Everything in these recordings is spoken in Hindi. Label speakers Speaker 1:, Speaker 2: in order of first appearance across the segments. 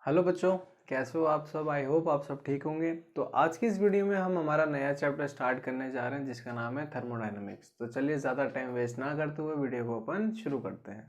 Speaker 1: हेलो बच्चों, कैसे हो आप सब। आई होप आप सब ठीक होंगे। तो आज की इस वीडियो में हम हमारा नया चैप्टर स्टार्ट करने जा रहे हैं जिसका नाम है थर्मोडायनामिक्स। तो चलिए ज़्यादा टाइम वेस्ट ना करते हुए वीडियो को अपन शुरू करते हैं।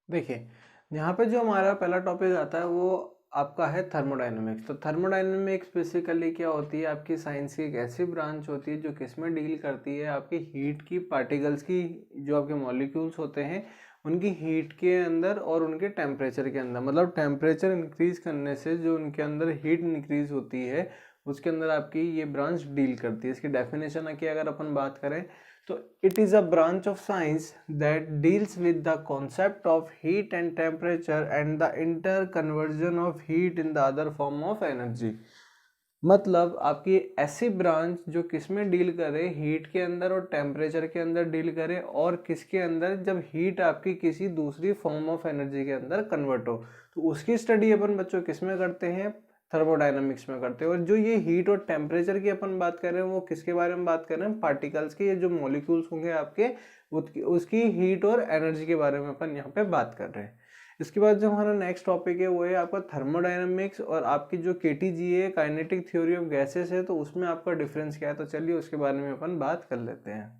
Speaker 1: देखिए, यहाँ पे जो हमारा पहला टॉपिक आता है वो आपका है थर्मोडायनामिक्स। तो थर्मोडायनामिक्स बेसिकली क्या होती है, आपकी साइंस की एक ऐसी ब्रांच होती है जो किसमें डील करती है, आपकी हीट की पार्टिकल्स की, जो आपके मॉलिक्यूल्स होते हैं उनकी हीट के अंदर और उनके टेम्परेचर के अंदर। मतलब टेम्परेचर इंक्रीज करने से जो उनके अंदर हीट इंक्रीज होती है उसके अंदर आपकी ये ब्रांच डील करती है। इसकी डेफिनेशन की अगर अपन बात करें तो it is a branch of science that deals with the concept of heat and temperature and the interconversion of heat in the other form of energy। मतलब आपकी ऐसी ब्रांच जो किस में डील करे, हीट के अंदर और टेम्परेचर के अंदर डील करे, और किसके अंदर, जब हीट आपकी किसी दूसरी फॉर्म ऑफ एनर्जी के अंदर कन्वर्ट हो। तो उसकी स्टडी अपन बच्चों किस में करते हैं, थर्मोडायनामिक्स में करते हैं। और जो ये हीट और टेम्परेचर की अपन बात कर रहे हैं वो किसके बारे में बात कर रहे हैं, पार्टिकल्स की, ये जो मॉलिक्यूल्स होंगे आपके उसकी हीट और एनर्जी के बारे में अपन यहाँ पे बात कर रहे हैं। इसके बाद जो हमारा नेक्स्ट टॉपिक है वो है आपका थर्मोडायनामिक्स, और आपकी जो केटीजी है, काइनेटिक थ्योरी ऑफ गैसेस है, तो उसमें आपका डिफरेंस क्या है। तो चलिए उसके बारे में अपन बात कर लेते हैं।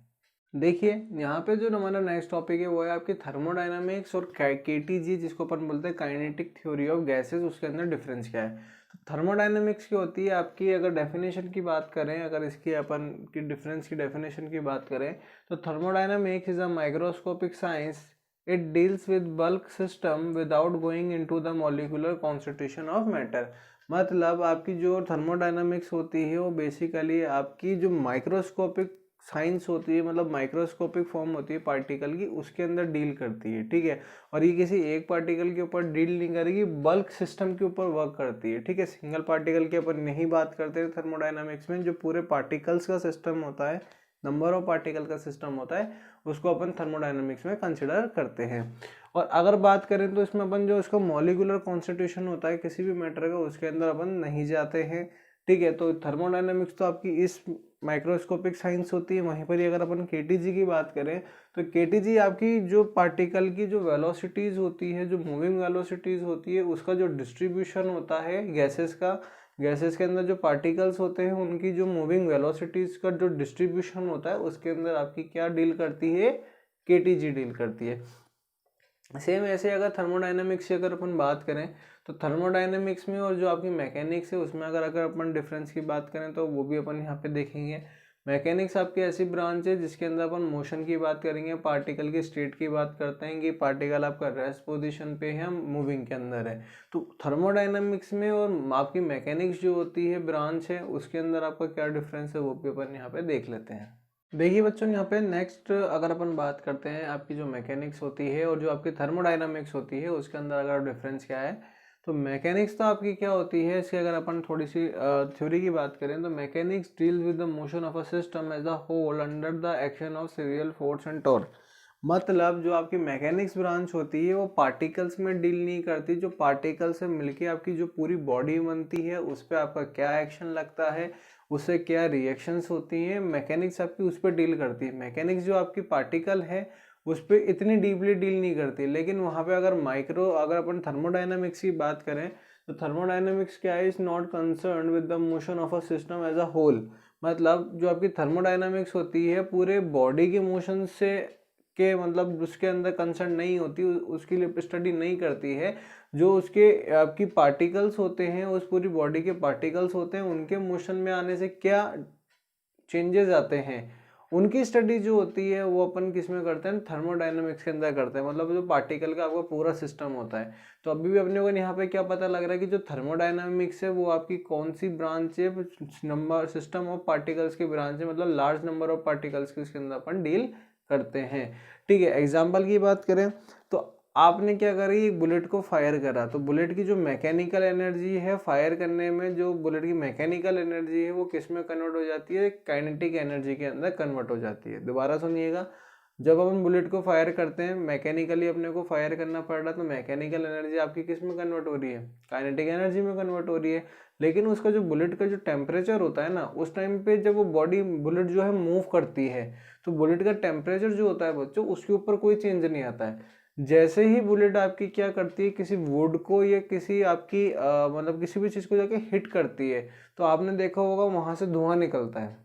Speaker 1: देखिए, यहाँ पे जो हमारा नेक्स्ट टॉपिक है वो है आपकी थर्मोडायनामिक्स और केटीजी, जिसको अपन बोलते हैं काइनेटिक थ्योरी ऑफ गैसेस, उसके अंदर डिफरेंस क्या है। तो थर्मोडायनामिक्स की होती है आपकी, अगर डेफिनेशन की बात करें, अगर इसकी अपन की डिफरेंस की डेफिनेशन की बात करें तो thermodynamics is a microscopic science. It deals with bulk system without going into the molecular constitution of matter. मतलब आपकी जो थर्मोडायनामिक्स होती है वो बेसिकली आपकी जो माइक्रोस्कोपिक साइंस होती है, मतलब माइक्रोस्कोपिक फॉर्म होती है पार्टिकल की, उसके अंदर डील करती है। ठीक है, और ये किसी एक पार्टिकल के ऊपर डील नहीं करेगी, बल्क सिस्टम के ऊपर वर्क करती है। ठीक है, सिंगल पार्टिकल की अपन नहीं बात करते थर्मोडायनामिक्स में। जो पूरे पार्टिकल्स का सिस्टम होता है, नंबर ऑफ पार्टिकल का सिस्टम होता है, उसको अपन थर्मोडायनामिक्स में कंसिडर करते हैं। और अगर बात करें तो इसमें अपन जो इसका मॉलिक्यूलर कॉन्स्टिट्यूशन होता है किसी भी मैटर का, उसके अंदर अपन नहीं जाते हैं। ठीक है, तो थर्मोडायनामिक्स तो आपकी इस माइक्रोस्कोपिक साइंस होती है। वहीं पर ही अगर अपन केटीजी की बात करें तो केटीजी आपकी जो पार्टिकल की जो वेलोसिटीज होती है, जो मूविंग वेलोसिटीज होती है, उसका जो डिस्ट्रीब्यूशन होता है गैसेस का, गैसेस के अंदर जो पार्टिकल्स होते हैं उनकी जो मूविंग वेलोसिटीज का जो डिस्ट्रीब्यूशन होता है, उसके अंदर आपकी क्या डील करती है, केटीजी डील करती है। सेम ऐसे अगर थर्मोडायनामिक्स की अगर अपन बात करें तो थर्मोडायनामिक्स में और जो आपकी मैकेनिक्स है उसमें अगर अपन डिफरेंस की बात करें तो वो भी अपन यहाँ पे देखेंगे। मैकेनिक्स आपकी ऐसी ब्रांच है जिसके अंदर अपन मोशन की बात करेंगे, पार्टिकल की स्टेट की बात करते हैं कि पार्टिकल आपका रेस्ट पोजीशन पे है, मूविंग के अंदर है। तो थर्मोडायनामिक्स में और आपकी मैकेनिक्स जो होती है ब्रांच है, उसके अंदर आपका क्या डिफरेंस है वो भी अपन यहाँ पे देख लेते हैं। देखिए बच्चों, यहाँ पे नेक्स्ट अगर अपन बात करते हैं आपकी जो मैकेनिक्स होती है और जो आपकी थर्मोडायनामिक्स होती है उसके अंदर अगर डिफरेंस क्या है, तो मैकेनिक्स तो आपकी क्या होती है, इसकी अगर अपन थोड़ी सी थ्योरी की बात करें तो mechanics deals with the motion of a system as a whole under the action of serial force and torque. मतलब जो आपकी मैकेनिक्स ब्रांच होती है वो पार्टिकल्स में डील नहीं करती, जो पार्टिकल से मिलके आपकी जो पूरी बॉडी बनती है उस पर आपका क्या एक्शन लगता है, उससे क्या रिएक्शंस होती हैं, मैकेनिक्स आपकी उस पर डील करती है। मैकेनिक्स जो आपकी पार्टिकल है उस पर इतनी डीपली डील नहीं करती। लेकिन वहाँ पे अगर अपन थर्मोडायनामिक्स की बात करें तो थर्मोडायनामिक्स क्या है, is not concern with the motion of a system as a whole. मतलब जो आपकी थर्मोडायनामिक्स होती है पूरे बॉडी के मोशन से के मतलब उसके अंदर कंसर्न नहीं होती, उसके लिए स्टडी नहीं करती है। जो उसके आपकी पार्टिकल्स होते हैं, उस पूरी बॉडी के पार्टिकल्स होते हैं, उनके मोशन में आने से क्या चेंजेस आते हैं, उनकी स्टडी जो होती है वो अपन किस में करते हैं, थर्मोडायनामिक्स के अंदर करते हैं। मतलब जो पार्टिकल का आपका पूरा सिस्टम होता है। तो अभी भी अपने को यहाँ पे क्या पता लग रहा है कि जो थर्मोडायनामिक्स है वो आपकी कौन सी ब्रांच है, नंबर सिस्टम ऑफ पार्टिकल्स की ब्रांच है, मतलब लार्ज नंबर ऑफ पार्टिकल्स की उसके अंदर अपन डील करते हैं। ठीक है, एग्जाम्पल की बात करें तो आपने क्या करी, एक बुलेट को फायर करा, तो बुलेट की जो मैकेनिकल एनर्जी है फायर करने में, जो बुलेट की मैकेनिकल एनर्जी है वो किस में कन्वर्ट हो जाती है, काइनेटिक एनर्जी के अंदर कन्वर्ट हो जाती है। दोबारा सुनिएगा, जब अपन बुलेट को फायर करते हैं, मैकेनिकली अपने को फायर करना पड़ रहा है, तो मैकेनिकल एनर्जी आपकी किस में कन्वर्ट हो रही है, काइनेटिक एनर्जी में कन्वर्ट हो रही है। लेकिन उसका जो बुलेट का जो टेम्परेचर होता है ना, उस टाइम पे जब वो बॉडी बुलेट जो है मूव करती है, तो बुलेट का टेम्परेचर जो होता है बच्चों, उसके ऊपर कोई चेंज नहीं आता है। जैसे ही बुलेट आपकी क्या करती है, किसी वुड को या किसी आपकी मतलब किसी भी चीज़ को जाके हिट करती है, तो आपने देखा होगा वहाँ से धुआं निकलता है,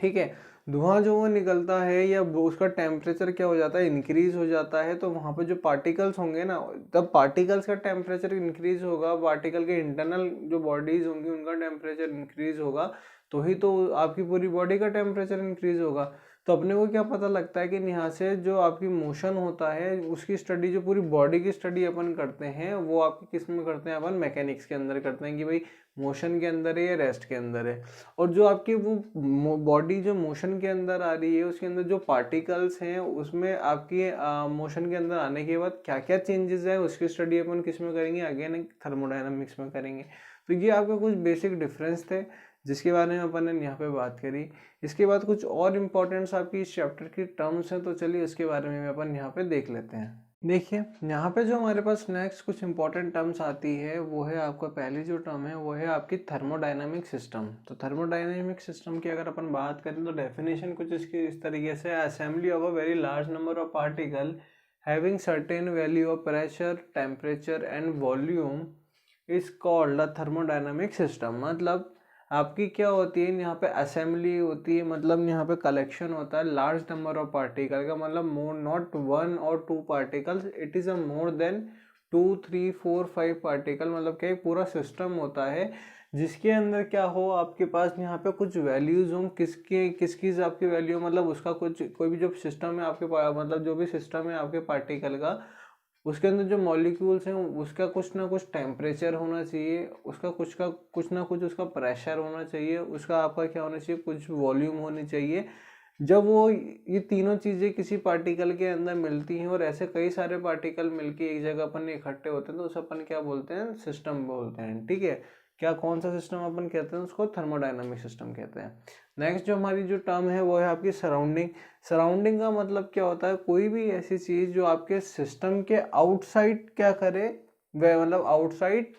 Speaker 1: ठीक है। धुआं जो वो निकलता है या उसका टेम्परेचर क्या हो जाता है, इंक्रीज हो जाता है, तो वहाँ पे जो पार्टिकल्स होंगे ना, तब पार्टिकल्स का टेम्परेचर इंक्रीज होगा, पार्टिकल के इंटरनल जो बॉडीज होंगी उनका टेम्परेचर इंक्रीज होगा, तो ही तो आपकी पूरी बॉडी का टेम्परेचर इंक्रीज होगा। तो अपने को क्या पता लगता है कि यहाँ से जो आपकी मोशन होता है उसकी स्टडी, जो पूरी बॉडी की स्टडी अपन करते हैं, वो आपकी किस में करते हैं, अपन मैकेनिक्स के अंदर करते हैं कि भाई मोशन के अंदर है या रेस्ट के अंदर है। और जो आपकी वो बॉडी जो मोशन के अंदर आ रही है, उसके अंदर जो पार्टिकल्स हैं, उसमें आपकी मोशन के अंदर आने के बाद क्या क्या चेंजेस है, उसकी स्टडी अपन किस में करेंगे, अगेन थर्मोडायनामिक्स में करेंगे। तो ये आपके कुछ बेसिक डिफरेंस थे जिसके बारे में अपन ने यहाँ पे बात करी। इसके बाद कुछ और इम्पोर्टेंट्स आपकी इस चैप्टर की टर्म्स हैं, तो चलिए इसके बारे में अपन यहाँ पे देख लेते हैं। देखिए यहाँ पे जो हमारे पास नेक्स्ट कुछ इंपॉर्टेंट टर्म्स आती है, वो है आपका पहली जो टर्म है वो है आपकी थर्मोडायनामिक सिस्टम। तो थर्मोडायनामिक सिस्टम की अगर अपन बात करें तो डेफिनेशन कुछ इसकी इस तरीके से, assembly of a very large number of particle having certain value of pressure, temperature and volume is called a thermodynamic system. मतलब आपकी क्या होती है, यहाँ पे असेंबली होती है, मतलब यहाँ पे कलेक्शन होता है लार्ज नंबर ऑफ पार्टिकल का, मतलब मोर नॉट 1 और 2 particles, it is a more than 2, 3, 4, 5 particle. मतलब क्या पूरा सिस्टम होता है जिसके अंदर क्या हो, आपके पास यहाँ पे कुछ वैल्यूज हों, किसकी आपकी वैल्यू, मतलब उसका कुछ कोई भी जो सिस्टम है आपके, मतलब जो भी सिस्टम है आपके पार्टिकल का, उसके अंदर जो मॉलिक्यूल्स हैं उसका कुछ ना कुछ टेम्परेचर होना चाहिए, उसका कुछ ना कुछ उसका प्रेशर होना चाहिए, उसका आपका क्या होना चाहिए, कुछ वॉल्यूम होनी चाहिए। जब वो ये तीनों चीज़ें किसी पार्टिकल के अंदर मिलती हैं और ऐसे कई सारे पार्टिकल मिलके एक जगह अपन इकट्ठे होते हैं, तो उस अपन क्या बोलते हैं, सिस्टम बोलते हैं, ठीक है। क्या कौन सा सिस्टम अपन कहते हैं, उसको थर्मोडायनामिक सिस्टम कहते हैं। नेक्स्ट जो हमारी जो टर्म है वो है आपकी सराउंडिंग। सराउंडिंग का मतलब क्या होता है, कोई भी ऐसी चीज़ जो आपके सिस्टम के आउटसाइड क्या करे, वह मतलब आउटसाइड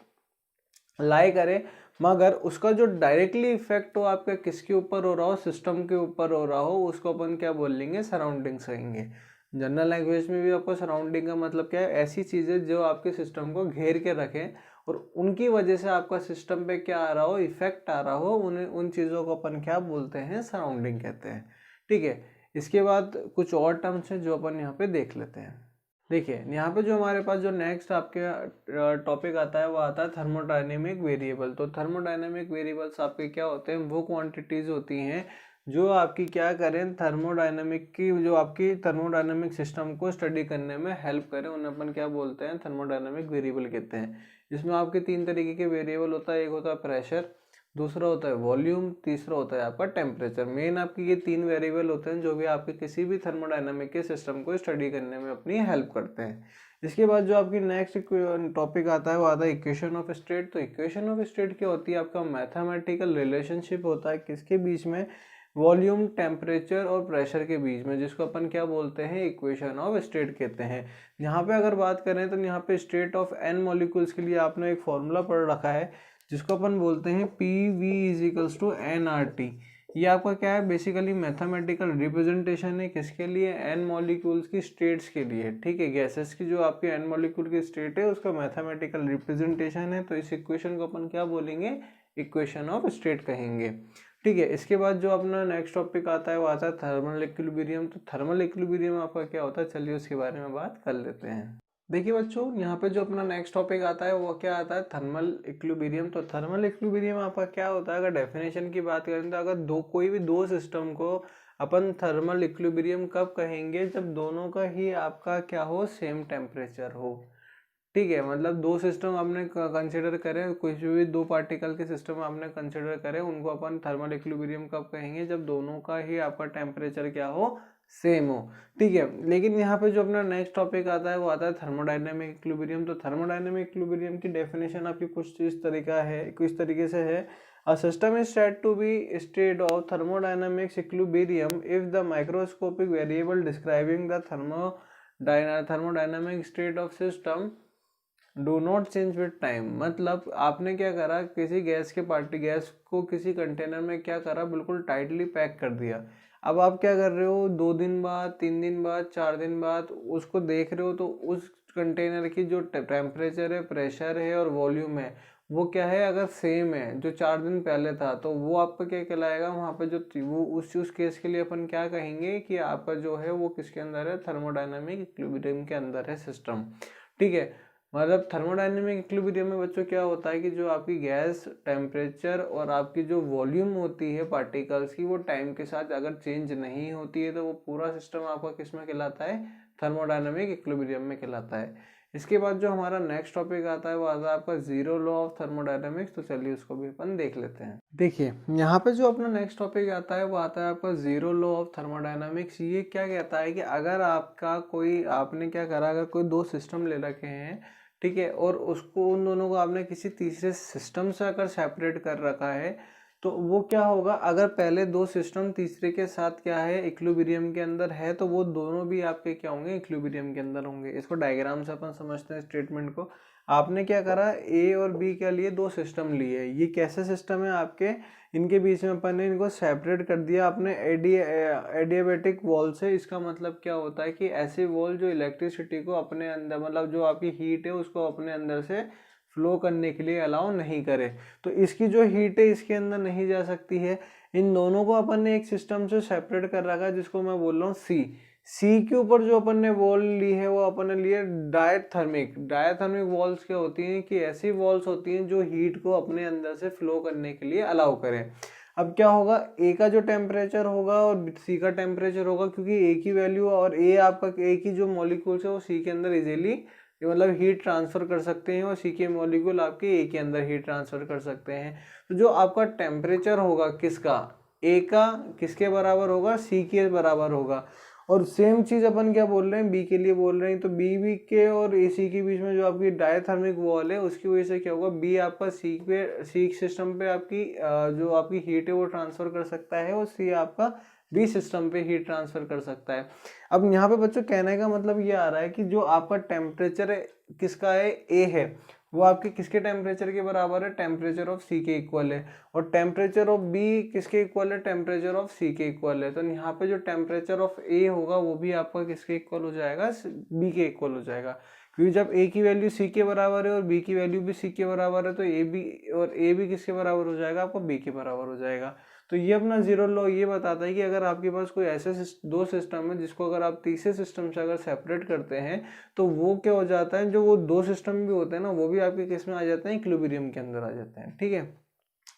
Speaker 1: लाई करे, मगर उसका जो डायरेक्टली इफेक्ट हो आपके किसके ऊपर हो रहा हो, सिस्टम के ऊपर हो रहा हो, उसको अपन क्या बोल लेंगे, सराउंडिंग्स कहेंगे। जनरल लैंग्वेज में भी आपको सराउंडिंग का मतलब क्या है, ऐसी चीज़ें जो आपके सिस्टम को घेर के रखें और उनकी वजह से आपका सिस्टम पे क्या आ रहा हो, इफेक्ट आ रहा हो, उन चीज़ों को अपन क्या बोलते हैं, सराउंडिंग कहते हैं, ठीक है। इसके बाद कुछ और टर्म्स हैं जो अपन यहाँ पे देख लेते हैं। देखिए यहाँ पे जो हमारे पास जो नेक्स्ट आपके टॉपिक आता है वो आता है थर्मोडायनेमिक वेरिएबल। तो थर्मोडायनेमिक वेरिएबल्स आपके क्या होते हैं, वो क्वांटिटीज़ होती हैं जो आपकी क्या करें, थर्मोडायनेमिक की जो आपकी थर्मोडायनेमिक सिस्टम को स्टडी करने में हेल्प करें, उन्हें अपन क्या बोलते हैं, थर्मोडायनेमिक वेरिएबल कहते हैं। इसमें आपके 3 तरीके के वेरिएबल होता है, एक होता है प्रेशर, दूसरा होता है वॉल्यूम, तीसरा होता है आपका टेम्परेचर। मेन आपकी ये 3 वेरिएबल होते हैं जो भी आपके किसी भी थर्मोडायनामिक के सिस्टम को स्टडी करने में अपनी हेल्प करते हैं। इसके बाद जो आपकी नेक्स्ट टॉपिक आता है वो आता है इक्वेशन ऑफ स्टेट। तो इक्वेशन ऑफ स्टेट क्या होती है, आपका मैथमेटिकल रिलेशनशिप होता है किसके बीच में, वॉल्यूम, टेम्परेचर और प्रेशर के बीच में, जिसको अपन क्या बोलते हैं, इक्वेशन ऑफ स्टेट कहते हैं। यहाँ पे अगर बात करें तो यहाँ पे स्टेट ऑफ एन मॉलिक्यूल्स के लिए आपने एक फॉर्मूला पढ़ रखा है जिसको अपन बोलते हैं PV=NRT। ये आपका क्या है, बेसिकली मैथमेटिकल रिप्रेजेंटेशन है किसके लिए, एन मॉलिक्यूल्स की स्टेट्स के लिए, ठीक है। गैसेस की जो आपकी एन मॉलिक्यूल की स्टेट है उसका मैथमेटिकल रिप्रेजेंटेशन है, तो इस इक्वेशन को अपन क्या बोलेंगे, इक्वेशन ऑफ स्टेट कहेंगे, ठीक है। इसके बाद जो अपना नेक्स्ट टॉपिक आता है वो आता है थर्मल इक्विलिब्रियम। तो थर्मल इक्विलिब्रियम आपका क्या होता है, चलिए उसके बारे में बात कर लेते हैं। देखिए बच्चों यहाँ पे जो अपना नेक्स्ट टॉपिक आता है वो क्या आता है, थर्मल इक्विलिब्रियम। तो थर्मल इक्विलिब्रियम आपका क्या होता है, अगर डेफिनेशन की बात करें तो अगर कोई भी दो सिस्टम को अपन थर्मल इक्विलिब्रियम कब कहेंगे, जब दोनों का ही आपका क्या हो, सेम टेम्परेचर हो, ठीक है। मतलब दो सिस्टम आपने कंसिडर करें, कुछ भी दो पार्टिकल के सिस्टम आपने कंसिडर करें, उनको अपन थर्मल इक्विलिब्रियम कब कहेंगे, जब दोनों का ही आपका टेम्परेचर क्या हो, सेम हो, ठीक है। लेकिन यहाँ पे जो अपना नेक्स्ट टॉपिक आता है वो आता है थर्मोडायनेमिक इक्विलिब्रियम। तो थर्मोडायनेमिक इक्विलिब्रियम की डेफिनेशन आपकी कुछ इस तरीके से है, A system is said to be state of thermodynamics equilibrium if the microscopic variable describing the thermodynamic state of system do not change with time. मतलब आपने क्या करा, किसी गैस को किसी कंटेनर में क्या करा, बिल्कुल टाइटली पैक कर दिया। अब आप क्या कर रहे हो, 2 दिन बाद, 3 दिन बाद, 4 दिन बाद उसको देख रहे हो तो उस कंटेनर की जो टेम्परेचर है, प्रेशर है और वॉल्यूम है वो क्या है, अगर सेम है जो 4 दिन पहले था तो वो आपका क्या कहलाएगा, वहाँ पे जो वो उस केस के लिए अपन क्या कहेंगे कि आपका जो है वो किसके अंदर है, थर्मोडायनामिक इक्विलिब्रियम के अंदर है सिस्टम। ठीक है, मतलब थर्मोडायनेमिक इक्विलिब्रियम में बच्चों क्या होता है कि जो आपकी गैस टेम्परेचर और आपकी जो वॉल्यूम होती है पार्टिकल्स की, वो टाइम के साथ अगर चेंज नहीं होती है तो वो पूरा सिस्टम आपका किस में कहलाता है, थर्मोडायनेमिक इक्विलिब्रियम में कहलाता है। इसके बाद जो हमारा नेक्स्ट टॉपिक आता है वो आता है आपका जीरो लॉ ऑफ थर्मोडायनेमिक्स। तो चलिए उसको भी अपन देख लेते हैं। देखिए यहाँ पे जो अपना नेक्स्ट टॉपिक आता है वो आता है आपका जीरो लॉ ऑफ थर्मोडायनेमिक्स। ये क्या कहता है कि अगर आपका कोई, आपने क्या करा, अगर कोई 2 सिस्टम ले रखे हैं, ठीक है, और उसको उन दोनों को आपने किसी तीसरे सिस्टम से अगर सेपरेट कर रखा है तो वो क्या होगा, अगर पहले 2 सिस्टम तीसरे के साथ क्या है, इक्विलिब्रियम के अंदर है, तो वो दोनों भी आपके क्या होंगे, इक्विलिब्रियम के अंदर होंगे। इसको डायग्राम से अपन समझते हैं स्टेटमेंट को। आपने क्या करा, ए और बी के लिए 2 सिस्टम लिए। ये कैसे सिस्टम है आपके, इनके बीच में अपन ने इनको सेपरेट कर दिया आपने एडियाबैटिक वॉल से। इसका मतलब क्या होता है कि ऐसी वॉल जो इलेक्ट्रिसिटी को अपने अंदर, मतलब जो आपकी हीट है उसको अपने अंदर से फ्लो करने के लिए अलाउ नहीं करे। तो इसकी जो हीट है इसके अंदर नहीं जा सकती है। इन दोनों को अपन ने एक सिस्टम से सेपरेट कर रखा है जिसको मैं बोल रहा हूँ सी के ऊपर जो अपन ने वॉल ली है वो अपन ने लिए डायथर्मिक वॉल्स क्या होती हैं कि ऐसी वॉल्स होती हैं जो हीट को अपने अंदर से फ्लो करने के लिए अलाउ करें। अब क्या होगा, ए का जो टेम्परेचर होगा और सी का टेम्परेचर होगा, क्योंकि ए की वैल्यू और ए की जो मॉलिक्यूल्स है वो सी के अंदर इजीली मतलब हीट ट्रांसफर कर सकते हैं और सी के मॉलिक्यूल आपके ए के अंदर हीट ट्रांसफर कर सकते हैं। तो जो आपका टेम्परेचर होगा किसका, ए का किसके बराबर होगा, सी के बराबर होगा। और सेम चीज अपन क्या बोल रहे हैं, बी के लिए बोल रहे हैं। तो बी के और ए सी के बीच में जो आपकी डायथर्मिक वॉल है उसकी वजह से क्या होगा, बी आपका सी सिस्टम पे आपकी जो आपकी हीट है वो ट्रांसफर कर सकता है और सी आपका बी सिस्टम पे हीट ट्रांसफर कर सकता है। अब यहाँ पे बच्चों कहने का मतलब ये आ रहा है कि जो आपका टेम्परेचर है किसका है, ए है, वो आपके किसके टेम्परेचर के बराबर है, टेम्परेचर ऑफ सी के इक्वल है। और टेम्परेचर ऑफ बी किसके इक्वल है, टेम्परेचर ऑफ सी के इक्वल है। तो यहाँ पे जो टेम्परेचर ऑफ ए होगा वो भी आपका किसके इक्वल हो जाएगा, बी के इक्वल हो जाएगा। क्योंकि जब ए की वैल्यू सी के बराबर है और बी की वैल्यू भी सी के बराबर है तो ए भी किसके बराबर हो जाएगा, आपको बी के बराबर हो जाएगा। तो ये अपना जीरो लॉ ये बताता है कि अगर आपके पास कोई ऐसे 2 सिस्टम है जिसको अगर आप तीसरे सिस्टम से अगर सेपरेट करते हैं तो वो क्या हो जाता है, जो वो 2 सिस्टम भी होते हैं ना वो भी आपके किस में आ जाते हैं, इक्विलिब्रियम के अंदर आ जाते हैं। ठीक है,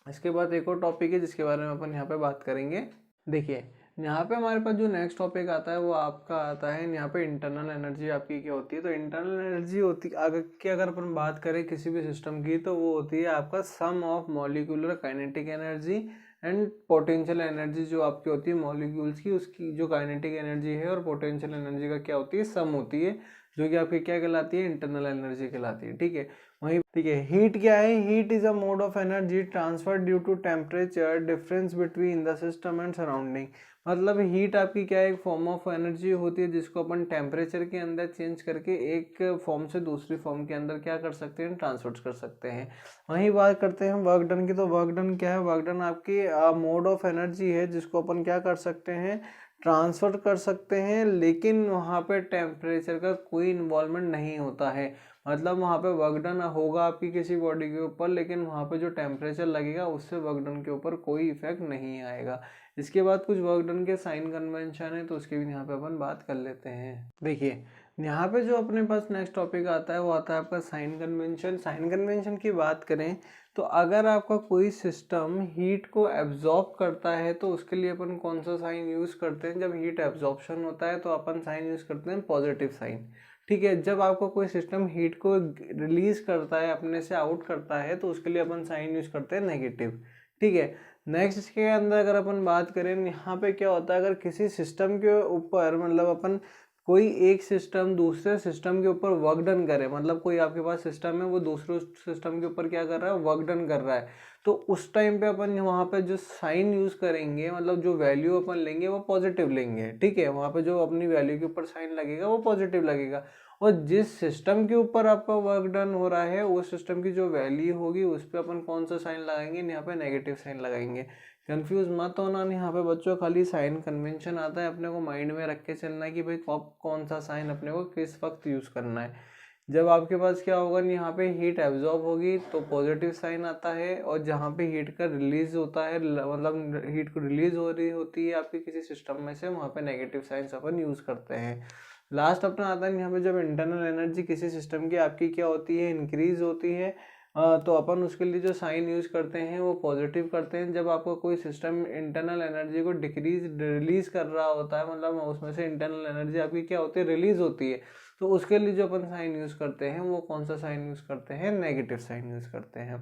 Speaker 1: इसके बाद एक और टॉपिक है जिसके बारे में अपन यहाँ पे बात करेंगे। देखिए यहाँ पे हमारे पास जो नेक्स्ट टॉपिक आता है वो आपका आता है यहाँ पे इंटरनल एनर्जी आपकी क्या होती है। तो इंटरनल एनर्जी होती अगर अपन बात करें किसी भी सिस्टम की तो वो होती है आपका sum of molecular kinetic energy and potential energy. जो आपकी होती है मॉलिक्यूल्स की, उसकी जो काइनेटिक एनर्जी है और पोटेंशियल एनर्जी का क्या होती है, सम होती है, जो कि आपकी क्या कहलाती है, इंटरनल एनर्जी कहलाती है। ठीक है, वही ठीक है। हीट क्या है, heat is a mode of energy transfer due to temperature difference between the system and surrounding. मतलब हीट आपकी क्या है, एक फॉर्म ऑफ एनर्जी होती है जिसको अपन टेम्परेचर के अंदर चेंज करके एक फॉर्म से दूसरी फॉर्म के अंदर क्या कर सकते हैं, ट्रांसफर कर सकते हैं। वहीं बात करते हैं वर्क डन की। तो वर्क डन क्या है, वर्क डन आपकी मोड ऑफ एनर्जी है जिसको अपन क्या कर सकते हैं, ट्रांसफर कर सकते हैं, लेकिन वहाँ पे टेम्परेचर का कोई इन्वॉल्वमेंट नहीं होता है। मतलब वहाँ पे वर्क डन होगा आपकी किसी बॉडी के ऊपर, लेकिन वहाँ पे जो टेम्परेचर लगेगा उससे वर्क डन के ऊपर कोई इफेक्ट नहीं आएगा। इसके बाद कुछ वर्क डन के साइन कन्वेंशन है तो उसकी भी यहाँ पे अपन बात कर लेते हैं। देखिए यहाँ पे जो अपने पास नेक्स्ट टॉपिक आता है वो आता है आपका साइन कन्वेंशन। साइन कन्वेंशन की बात करें तो अगर आपका कोई सिस्टम हीट को एब्जॉर्ब करता है तो उसके लिए अपन कौन सा साइन यूज़ करते हैं, जब हीट एब्जॉर्प्शन होता है तो अपन साइन यूज़ करते हैं पॉजिटिव साइन। ठीक है, जब आपका कोई सिस्टम हीट को रिलीज करता है, अपने से आउट करता है, तो उसके लिए अपन साइन यूज़ करते हैं नेगेटिव। ठीक है, नेक्स्ट इसके अंदर अगर अपन बात करें यहाँ पे क्या होता है, अगर किसी सिस्टम के ऊपर मतलब अपन कोई एक सिस्टम दूसरे सिस्टम के ऊपर वर्क डन करे, मतलब कोई आपके पास सिस्टम है वो दूसरे सिस्टम के ऊपर क्या कर रहा है, वर्क डन कर रहा है, तो उस टाइम पे अपन वहाँ पे जो साइन यूज़ करेंगे, मतलब जो वैल्यू अपन लेंगे वो पॉजिटिव लेंगे, ठीक है। वहाँ पे जो अपनी वैल्यू के ऊपर साइन लगेगा वो पॉजिटिव लगेगा, और जिस सिस्टम के ऊपर आपका वर्क डन हो रहा है उस सिस्टम की जो वैल्यू होगी उस पर अपन कौन सा साइन लगाएंगे, यहाँ पे नेगेटिव साइन लगाएंगे। कंफ्यूज मत होना, नहीं यहाँ पे बच्चों खाली साइन कन्वेंशन आता है, अपने को माइंड में रख के चलना है कि भाई कौन सा साइन अपने को किस वक्त यूज़ करना है। जब आपके पास क्या होगा, यहाँ पे हीट एब्जॉर्ब होगी तो पॉजिटिव साइन आता है, और जहाँ पे हीट का रिलीज होता है, मतलब हीट को रिलीज हो रही होती है आपके किसी सिस्टम में से, वहाँ पे नेगेटिव साइंस अपन यूज़ करते हैं। लास्ट अपना आता है यहाँ पे, जब इंटरनल एनर्जी किसी सिस्टम की आपकी क्या होती है, इंक्रीज होती है, तो अपन उसके लिए जो साइन यूज़ करते हैं वो पॉजिटिव करते हैं। जब आपका कोई सिस्टम इंटरनल एनर्जी को रिलीज कर रहा होता है, मतलब उसमें से इंटरनल एनर्जी आपकी क्या होती है, रिलीज होती है, तो उसके लिए जो अपन साइन यूज़ करते हैं वो कौन सा साइन यूज़ करते हैं, नेगेटिव साइन यूज़ करते हैं,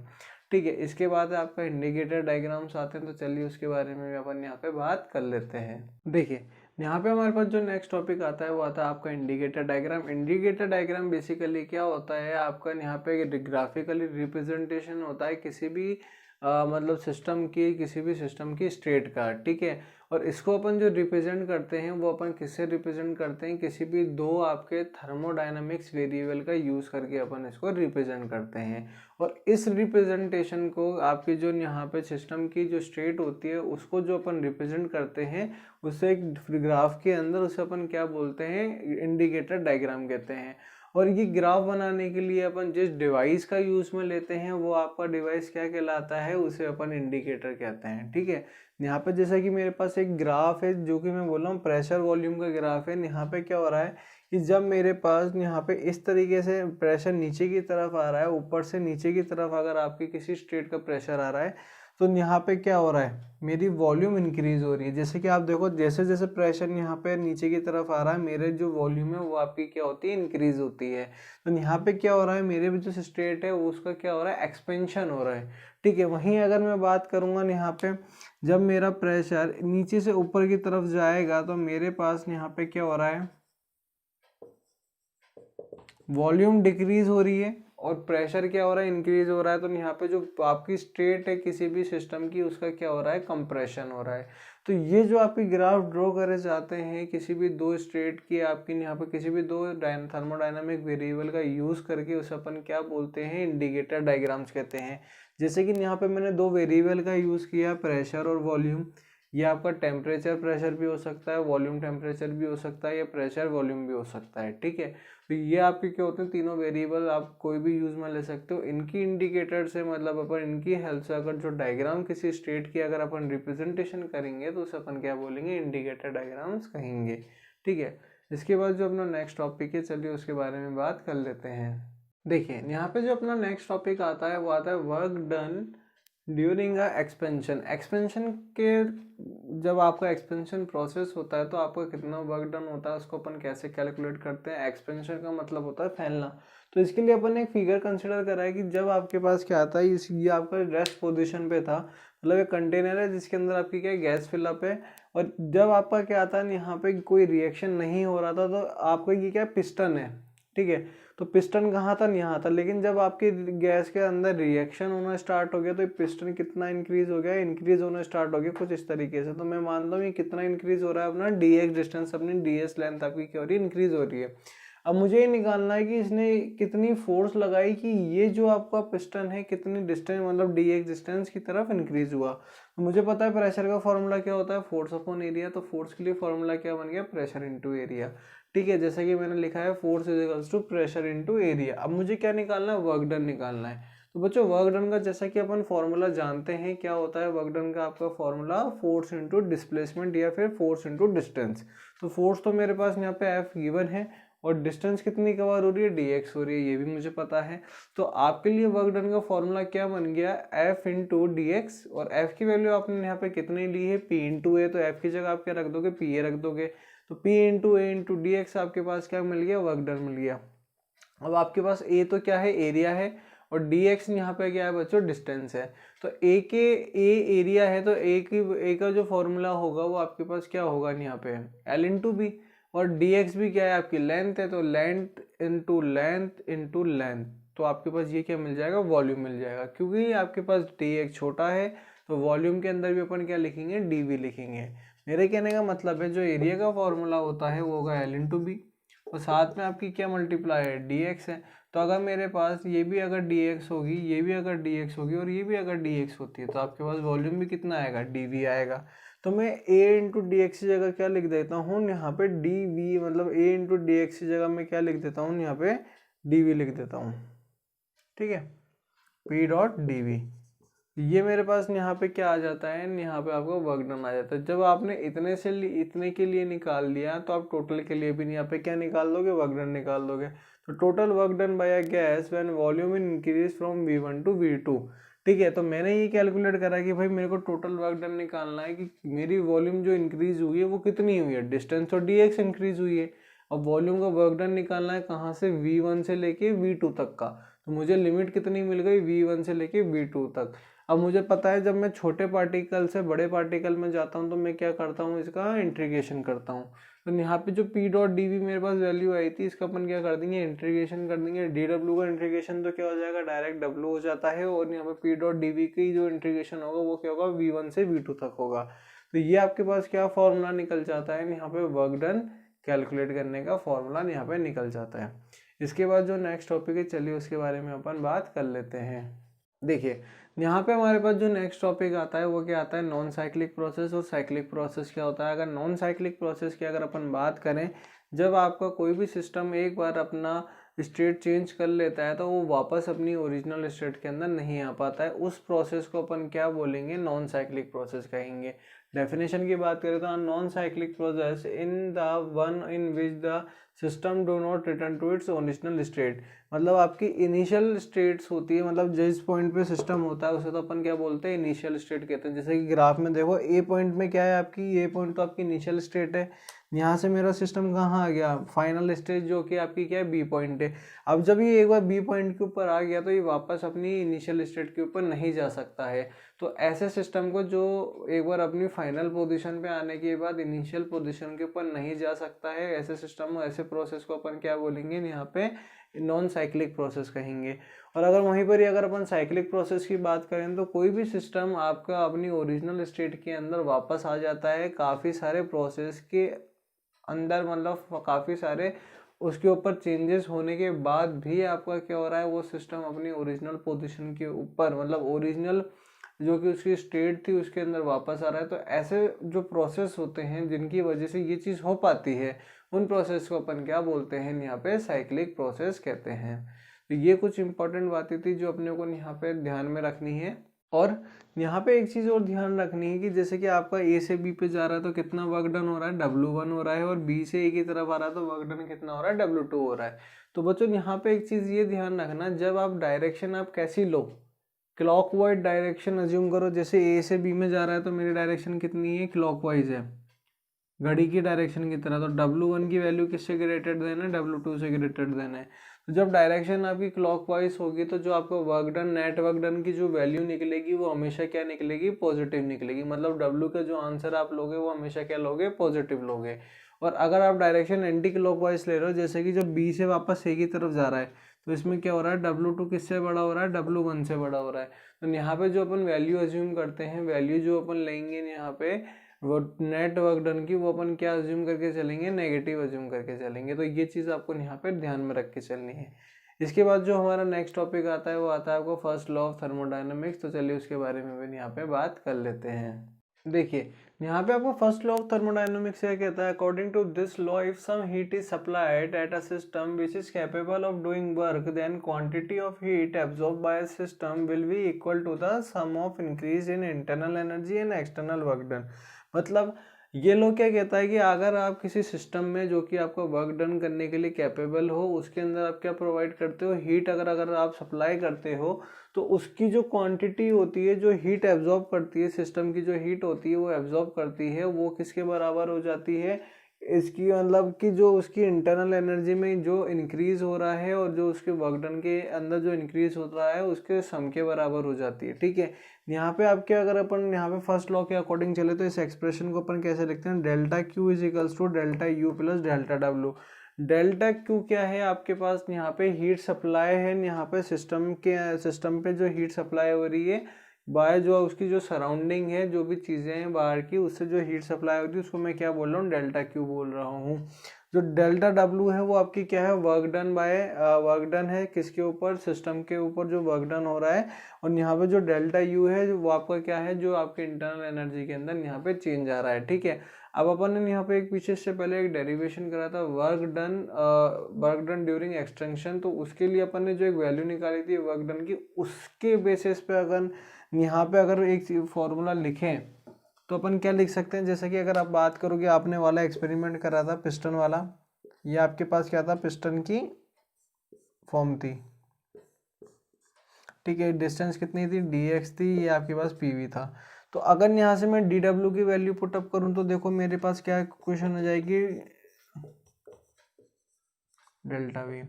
Speaker 1: ठीक है। इसके बाद आपका इंडिकेटर डायग्राम्स आते हैं, तो चलिए उसके बारे में भी अपन यहाँ पे बात कर लेते हैं। देखिए यहाँ पे हमारे पास जो नेक्स्ट टॉपिक आता है वो आता है आपका indicator diagram. Indicator diagram basically क्या होता है, आपका यहाँ पे ग्राफिकली रिप्रेजेंटेशन होता है किसी भी मतलब सिस्टम की, किसी भी सिस्टम की स्टेट का, ठीक है। और इसको अपन जो रिप्रेजेंट करते हैं वो अपन किससे रिप्रेजेंट करते हैं, किसी भी दो आपके थर्मोडायनामिक्स वेरिएबल का यूज़ करके अपन इसको रिप्रेजेंट करते हैं। और इस रिप्रेजेंटेशन को आपकी जो यहाँ पे सिस्टम की जो स्टेट होती है उसको जो अपन रिप्रेजेंट करते हैं, उससे एक ग्राफ के अंदर उसे अपन क्या बोलते हैं, इंडिकेटर डायग्राम कहते हैं। और ये ग्राफ बनाने के लिए अपन जिस डिवाइस का यूज़ में लेते हैं वो आपका डिवाइस क्या कहलाता है, उसे अपन इंडिकेटर कहते हैं, ठीक है। यहाँ पे जैसा कि मेरे पास एक ग्राफ है जो कि मैं बोल रहा हूँ प्रेशर वॉल्यूम का ग्राफ है। यहाँ पे क्या हो रहा है कि जब मेरे पास यहाँ पे इस तरीके से प्रेशर नीचे की तरफ आ रहा है, ऊपर से नीचे की तरफ अगर आपकी किसी स्टेट का प्रेशर आ रहा है, तो यहाँ पे क्या हो रहा है, मेरी वॉल्यूम इंक्रीज हो रही है। जैसे कि आप देखो, जैसे जैसे प्रेशर यहाँ पे नीचे की तरफ आ रहा है, मेरे जो वॉल्यूम है वो आपकी क्या होती है, इंक्रीज होती है। तो यहाँ पे क्या हो रहा है, मेरे भी जो स्टेट है उसका क्या हो रहा है, एक्सपेंशन हो रहा है, ठीक है। वहीं अगर मैं बात करूँगा यहाँ पे, जब मेरा प्रेशर नीचे से ऊपर की तरफ जाएगा तो मेरे पास यहाँ पे क्या हो रहा है, वॉल्यूम डिक्रीज हो रही है और प्रेशर क्या हो रहा है, इंक्रीज हो रहा है। तो यहाँ पे जो आपकी स्टेट है किसी भी सिस्टम की, उसका क्या हो रहा है, कंप्रेशन हो रहा है। तो ये जो आपकी ग्राफ ड्रॉ करे जाते हैं किसी भी दो स्टेट की, आपकी यहाँ पे किसी भी दो थर्मोडायनामिक वेरिएबल का यूज़ करके, उसे अपन क्या बोलते हैं, इंडिकेटर डायग्राम्स कहते हैं। जैसे कि यहाँ पे मैंने दो वेरिएबल का यूज़ किया, प्रेशर और वॉल्यूम। ये आपका टेम्परेचर प्रेशर भी हो सकता है, वॉल्यूम टेम्परेचर भी हो सकता है, या प्रेशर वॉल्यूम भी हो सकता है, ठीक है। तो ये आपके क्या होते हैं, तीनों वेरिएबल आप कोई भी यूज़ में ले सकते हो। इनकी इंडिकेटर से, मतलब अपन इनकी हेल्प से अगर जो डायग्राम किसी स्टेट की अगर अपन रिप्रेजेंटेशन करेंगे तो उसे अपन क्या बोलेंगे, इंडिकेटर डायग्राम्स कहेंगे, ठीक है। इसके बाद जो अपना नेक्स्ट टॉपिक है, चलिए उसके बारे में बात कर लेते हैं। देखिए यहाँ पे जो अपना नेक्स्ट टॉपिक आता है वो आता है work done during a expansion. Expansion के, जब आपका एक्सपेंशन प्रोसेस होता है तो आपका कितना वर्क डन होता है उसको अपन कैसे कैलकुलेट करते हैं। एक्सपेंशन का मतलब होता है फैलना। तो इसके लिए अपन ने एक फिगर कंसिडर करा है कि जब आपके पास क्या आता है, ये आपका रेस्ट पोजीशन पे था, मतलब एक कंटेनर है जिसके अंदर आपकी क्या गैस फिलअप है, और जब आपका क्या आता है, यहाँ पे कोई रिएक्शन नहीं हो रहा था, तो आपका ये क्या पिस्टन है, ठीक है। तो पिस्टन कहाँ था, यहाँ था। लेकिन जब आपके गैस के अंदर रिएक्शन होना स्टार्ट हो गया तो पिस्टन कितना इंक्रीज हो गया, इंक्रीज होना स्टार्ट हो गया कुछ इस तरीके से। तो मैं मानता हूँ ये कितना इंक्रीज हो रहा है, अपना dx डिस्टेंस, अपनी ds लेंथ आपकी क्या हो रही है, इंक्रीज हो रही है। अब मुझे ये निकालना है कि इसने कितनी फोर्स लगाई कि ये जो आपका पिस्टन है कितनी डिस्टेंस, मतलब dx डिस्टेंस की तरफ इंक्रीज हुआ। तो मुझे पता है प्रेशर का फॉर्मूला क्या होता है, फोर्स अपॉन एरिया। तो फोर्स के लिए फॉर्मूला क्या बन गया, प्रेशर इंटू एरिया, ठीक है। जैसा कि मैंने लिखा है force is equals to pressure into area. अब मुझे क्या निकालना है, वर्क डन निकालना है। तो बच्चों वर्क डन का जैसा कि अपन फॉर्मूला जानते हैं, क्या होता है वर्क डन का आपका फॉर्मूला, फोर्स इनटू डिस्प्लेसमेंट या फिर फोर्स इनटू डिस्टेंस। तो फोर्स तो मेरे पास यहाँ पे एफ गिवन है, और डिस्टेंस कितनी कवर हो रही है, dx हो रही है, ये भी मुझे पता है। तो आपके लिए वर्क डन का फॉर्मूला क्या बन गया, f इंटू डी एक्स। और f की वैल्यू आपने यहाँ पे कितनी ली है, p इंटू ए। तो f की जगह आप क्या रख दोगे, p ए रख दोगे। तो p इंटू ए इंटू डी एक्स आपके पास क्या मिल गया, वर्क डन मिल गया। अब आपके पास a तो क्या है, एरिया है, और dx यहाँ पे क्या है बच्चों, डिस्टेंस है। तो a एरिया है, तो a का जो फॉर्मूला होगा वो आपके पास क्या होगा यहाँ पे, l इंटू बी। और dx भी क्या है, आपकी लेंथ है, तो length into length into length, तो आपके पास ये क्या मिल जाएगा, वॉल्यूम मिल जाएगा। क्योंकि आपके पास dx छोटा है तो वॉल्यूम के अंदर भी अपन क्या लिखेंगे, dv लिखेंगे। मेरे कहने का मतलब है जो एरिया का फॉर्मूला होता है वो होगा L इंटू बी, और साथ में आपकी क्या मल्टीप्लाई है, dx है। तो अगर मेरे पास ये भी अगर dx होगी, ये भी अगर dx होगी और ये भी अगर dx होती है, तो आपके पास वॉल्यूम भी कितना आएगा, dv आएगा। तो मैं a इंटू डी एक्स की जगह क्या लिख देता हूँ यहाँ पे, dv, मतलब a इंटू डी एक्स की जगह मैं क्या लिख देता हूँ यहाँ पे, dv लिख देता हूँ। ठीक है, p डॉट dv। ये मेरे पास यहाँ पे क्या आ जाता है, यहाँ पे आपको वर्क डन आ जाता है। जब आपने इतने के लिए निकाल लिया तो आप टोटल के लिए भी यहाँ पे क्या निकाल दोगे, वर्क डन निकाल दोगे। तो total work done by a gas when volume increase from v1 to v2। ठीक है, तो मैंने ये कैलकुलेट करा कि भाई मेरे को टोटल वर्क डन निकालना है कि मेरी वॉल्यूम जो इंक्रीज हुई है वो कितनी हुई है, डिस्टेंस और dx इंक्रीज हुई है। अब वॉल्यूम का वर्क डन निकालना है कहाँ से, v1 से लेके v2 तक का। तो मुझे लिमिट कितनी मिल गई, v1 से लेके v2 तक। अब मुझे पता है जब मैं छोटे पार्टिकल से बड़े पार्टिकल में जाता हूँ तो मैं क्या करता हूँ, इसका इंटीग्रेशन करता हूँ। तो यहाँ पे जो p डॉट डी वी मेरे पास वैल्यू आई थी, इसका अपन क्या कर देंगे, इंटीग्रेशन कर देंगे। डी डब्ल्यू का इंटीग्रेशन तो क्या हो जाएगा, डायरेक्ट w हो जाता है, और यहाँ पे p डॉट डी वी की जो इंटीग्रेशन होगा वो क्या होगा, v1 से v2 तक होगा। तो ये आपके पास क्या फॉर्मूला निकल जाता है, यहाँ पे वर्क डन कैलकुलेट करने का फॉर्मूला यहाँ पे निकल जाता है। इसके बाद जो नेक्स्ट टॉपिक है, चलिए उसके बारे में अपन बात कर लेते हैं। देखिए यहाँ पे हमारे पास जो नेक्स्ट टॉपिक आता है वो क्या आता है, नॉन साइक्लिक प्रोसेस और साइक्लिक प्रोसेस क्या होता है। अगर नॉन साइक्लिक प्रोसेस की अगर अपन बात करें, जब आपका कोई भी सिस्टम एक बार अपना स्टेट चेंज कर लेता है तो वो वापस अपनी ओरिजिनल स्टेट के अंदर नहीं आ पाता है, उस प्रोसेस को अपन क्या बोलेंगे, नॉन साइक्लिक प्रोसेस कहेंगे। डेफिनेशन की बात करें तो non cyclic process in the one in which the system do not return to its original state. मतलब आपकी इनिशियल स्टेट्स होती है, मतलब जिस पॉइंट पे सिस्टम होता है उसे तो अपन क्या बोलते हैं, इनिशियल स्टेट कहते हैं। जैसे कि ग्राफ में देखो, ए पॉइंट में क्या है आपकी, ए पॉइंट तो आपकी इनिशियल स्टेट है। यहाँ से मेरा सिस्टम कहाँ आ गया, फाइनल स्टेज जो कि आपकी क्या है, बी पॉइंट है। अब जब ये एक बार बी पॉइंट के ऊपर आ गया तो ये वापस अपनी इनिशियल स्टेट के ऊपर नहीं जा सकता है। तो ऐसे सिस्टम को जो एक बार अपनी फाइनल पोजीशन पे आने के बाद इनिशियल पोजीशन के ऊपर नहीं जा सकता है, ऐसे सिस्टम, ऐसे प्रोसेस को अपन क्या बोलेंगे, यहाँ पे नॉन साइक्लिक प्रोसेस कहेंगे। और अगर वहीं पर ही अगर अपन साइक्लिक प्रोसेस की बात करें तो कोई भी सिस्टम आपका अपनी ओरिजिनल स्टेट के अंदर वापस आ जाता है काफ़ी सारे प्रोसेस के अंदर, मतलब काफ़ी सारे उसके ऊपर चेंजेस होने के बाद भी आपका क्या हो रहा है, वो सिस्टम अपनी ओरिजिनल पोजीशन के ऊपर, मतलब ओरिजिनल जो कि उसकी स्टेट थी उसके अंदर वापस आ रहा है। तो ऐसे जो प्रोसेस होते हैं जिनकी वजह से ये चीज़ हो पाती है, उन प्रोसेस को अपन क्या बोलते हैं, यहाँ पे साइक्लिक प्रोसेस कहते हैं। तो ये कुछ इंपॉर्टेंट बातें थी जो अपने को यहाँ पे ध्यान में रखनी है। और यहाँ पे एक चीज़ और ध्यान रखनी है कि जैसे कि आपका ए से बी पे जा रहा है तो कितना वर्क डन हो रहा है, W1 हो रहा है, और बी से ए की तरफ आ रहा है तो वर्क डन कितना हो रहा है, W2 हो रहा है। तो बच्चों यहाँ पे एक चीज़ ये ध्यान रखना, जब आप डायरेक्शन आप कैसी लो, क्लॉकवाइज डायरेक्शन अज्यूम करो। जैसे ए से बी में जा रहा है तो मेरी डायरेक्शन कितनी है, क्लॉकवाइज है, घड़ी की डायरेक्शन की तरह। तो W1 की वैल्यू किससे ग्रेटर देन है, W2 से ग्रेटर देन है। तो जब डायरेक्शन आपकी क्लॉकवाइज होगी तो जो आपको work done, net work done की जो वैल्यू निकलेगी वो हमेशा क्या निकलेगी, पॉजिटिव निकलेगी। मतलब W का जो आंसर आप लोगे वो हमेशा क्या लोगे, पॉजिटिव लोगे। और अगर आप डायरेक्शन एंटी क्लॉकवाइज ले रहे हो, जैसे कि जब बी से वापस ए की तरफ जा रहा है, तो इसमें क्या हो रहा है, W2 किससे बड़ा हो रहा है, W1 से बड़ा हो रहा है। तो यहाँ पे जो अपन वैल्यू अज्यूम करते हैं, वैल्यू जो अपन लेंगे यहाँ पे वो नेट वर्क डन की, वो अपन क्या अज्यूम करके चलेंगे, नेगेटिव अज्यूम करके चलेंगे। तो ये चीज़ आपको यहाँ पे ध्यान में रख के चलनी है। इसके बाद जो हमारा नेक्स्ट टॉपिक आता है वो आता है आपको फर्स्ट लॉ ऑफ थर्मोडायनेमिक्स। तो चलिए उसके बारे में भी यहाँ पे बात कर लेते हैं। देखिए यहाँ पे आपको फर्स्ट लॉ ऑफ थर्मोडायनेमिक्स क्या कहता है, according to this law if some heat is supplied at a system which is capable of doing work then quantity of heat absorb by a system will be equal to the sum of increase in internal energy and external work done. मतलब ये लोग क्या कहता है कि अगर आप किसी सिस्टम में जो कि आपका वर्क डन करने के लिए कैपेबल हो, उसके अंदर आप क्या प्रोवाइड करते हो, हीट अगर आप सप्लाई करते हो, तो उसकी जो क्वांटिटी होती है, जो हीट एब्जॉर्ब करती है, सिस्टम की जो हीट होती है वो एब्जॉर्ब करती है, वो किसके बराबर हो जाती है, इसकी मतलब कि जो उसकी इंटरनल एनर्जी में जो इंक्रीज हो रहा है और जो उसके वर्क डन के अंदर जो इंक्रीज हो रहा है उसके सम के बराबर हो जाती है। ठीक है, यहाँ पे आपके अगर अपन यहाँ पे फर्स्ट लॉ के अकॉर्डिंग चले तो इस एक्सप्रेशन को अपन कैसे लिखते हैं, delta Q is equals to delta U plus delta W. Delta Q क्या है, आपके पास यहाँ पे हीट सप्लाई है, यहाँ पे सिस्टम पे जो हीट सप्लाई हो रही है बाय जो उसकी जो सराउंडिंग है, जो भी चीज़ें हैं बाहर की, उससे जो हीट सप्लाई होती है उसको मैं क्या बोल रहा हूँ, डेल्टा क्यू बोल रहा हूँ। जो डेल्टा डब्ल्यू है वो आपकी क्या है, वर्क डन है किसके ऊपर, सिस्टम के ऊपर जो वर्क डन हो रहा है। और यहाँ पे जो डेल्टा यू है वो आपका क्या है, जो आपके इंटरनल एनर्जी के अंदर यहाँ पे चेंज आ रहा है, ठीक है। अब अपन ने यहाँ पे एक पीछे से पहले एक डेरिवेशन करा था वर्क डन ड्यूरिंग एक्सटेंशन, तो उसके लिए अपन ने जो एक वैल्यू निकाली थी वर्क डन की, उसके बेसिस पे अगर यहाँ पे अगर एक फॉर्मूला लिखें तो अपन क्या लिख सकते हैं, जैसे कि अगर आप बात करोगे, आपने वाला एक्सपेरिमेंट करा था पिस्टन वाला, ये आपके पास क्या था, पिस्टन की फॉर्म थी, ठीक है, डिस्टेंस कितनी थी, dx थी, ये आपके पास pv था। तो अगर यहाँ से मैं dw की वैल्यू पुटअप करूँ तो देखो मेरे पास क्या इक्वेशन आ जाएगी, डेल्टा वी,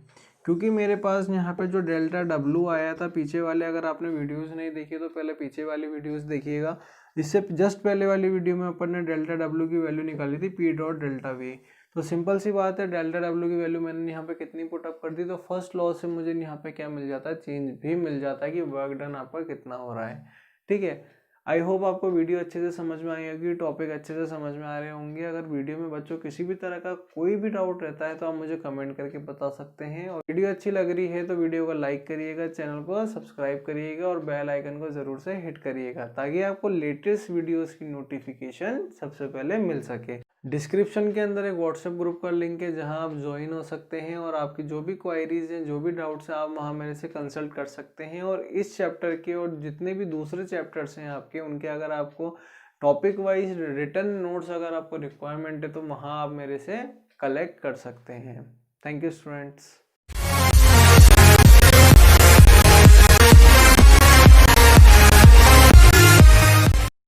Speaker 1: क्योंकि मेरे पास यहाँ पे जो डेल्टा डब्लू आया था पीछे वाले, अगर आपने वीडियोस नहीं देखी तो पहले पीछे वाली वीडियोस देखिएगा, इससे जस्ट पहले वाली वीडियो में अपन ने डेल्टा डब्लू की वैल्यू निकाली थी पी डॉट डेल्टा वी। तो सिंपल सी बात है, डेल्टा डब्लू की वैल्यू मैंने यहाँ पे कितनी पुटअप कर दी, तो फर्स्ट लॉ से मुझे यहाँ पे क्या मिल जाता है, चेंज भी मिल जाता है कि वर्क डन आपका कितना हो रहा है, ठीक है। आई होप आपको वीडियो अच्छे से समझ में आई होगी, टॉपिक अच्छे से समझ में आ रहे होंगे। अगर वीडियो में बच्चों किसी भी तरह का कोई भी डाउट रहता है तो आप मुझे कमेंट करके बता सकते हैं, और वीडियो अच्छी लग रही है तो वीडियो को लाइक करिएगा, चैनल को सब्सक्राइब करिएगा और बेल आइकन को ज़रूर से हिट करिएगा ताकि आपको लेटेस्ट वीडियोज़ की नोटिफिकेशन सबसे पहले मिल सके। डिस्क्रिप्शन के अंदर एक व्हाट्सएप ग्रुप का लिंक है जहां आप ज्वाइन हो सकते हैं, और आपकी जो भी क्वायरीज हैं, जो भी डाउट्स हैं, आप वहां मेरे से कंसल्ट कर सकते हैं। और इस चैप्टर के और जितने भी दूसरे चैप्टर्स हैं आपके, उनके अगर आपको टॉपिक वाइज रिटर्न नोट्स अगर आपको रिक्वायरमेंट है तो वहाँ आप मेरे से कलेक्ट कर सकते हैं। Thank you students.